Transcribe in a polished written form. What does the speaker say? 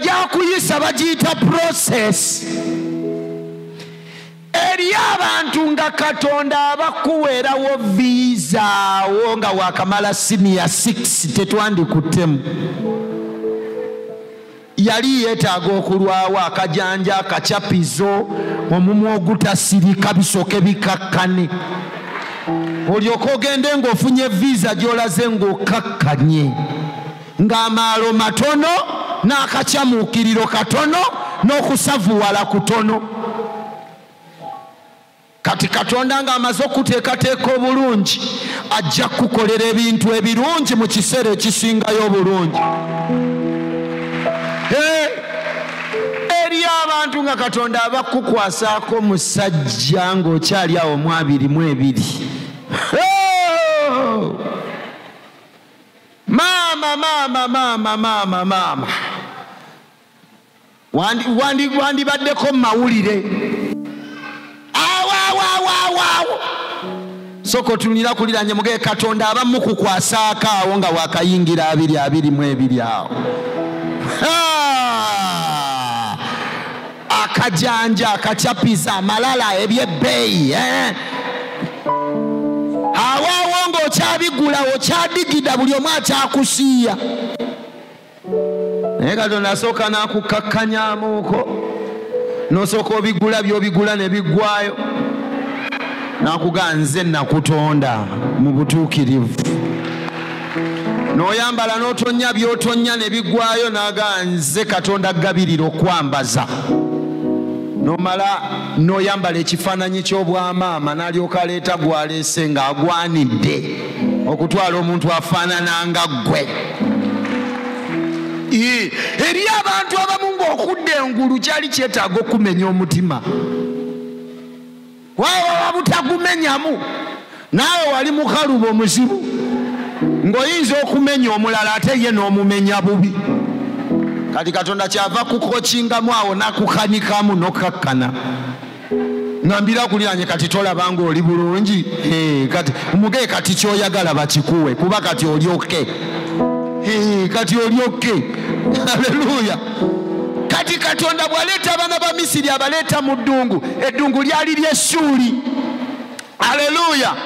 gyakuyisa bagiyita process. Eri abantu nga Katonda abakuweerawo visa wo nga wakamala senior 6 tetwandikuttemu. Yali yeetaaga okulwawo akajanja akacapizo omumwa ogutasirika bisooke bikakkane olyoka ogende ng'ofunye visa gy'olaze ng'okkakkanye ng'amaalo matono n'akacyamuukiriro katono n'okusavuwala kutono. Kati Katonda ng'amaze okuteekateeka obulungi ajja kukolera ebintu ebirungi mu kiseera ekisingayo obulungi. Eri abantu nga Katonda abakukwasaako musajja ng'okyali awo mu 22. Mama wandibaddeko mu mawulire. Soko tunira kuliranye muge Katonda abamu kukwasaako awo nga wakayingira 22 awo. Akajanja akachapiza amalala ebyebbeeyi awawo ng'okyabigula okyadigida buli omu akyakusiiya. Naye Katonda asooka n'akukakkanyamuuko n'osooka obigula by'obigula ne biggwayo n'akugaa nze nakutonda mu butuukirivu. N'oyambala n'otonya by'otonya ne biggwayo n'agaa nze Katonda gabirira okwambaza. Nomala n'oyambala ekifaananyi ky'obwamaama n'alyoka aleeta gw'aleese ng'agwanidde okutwala omuntu afaanana nga ggwe. Eri abantu abamu ng'okudda engulu kyali kyetaaga okumenya omutima. Waba butagumenyamu naawe wali mukalubo muzibu ng'oyinza okumenya omulala ate ye n'omumenya bubi. Kati Katonda kyava kukokingamu awo nakukanikamu n'okkakkana. Ngambira kuliranye kati tolaba ng'oli bulungi. Kati umuge kati kyoyagala bakikuwe kuba kati olyoke. Kati olyoke. Haleluya. Kati Katonda bwaleeta abaana ba Misiri abaleeta mu ddungu, eddungu lyali ly'essuuli. Haleluya.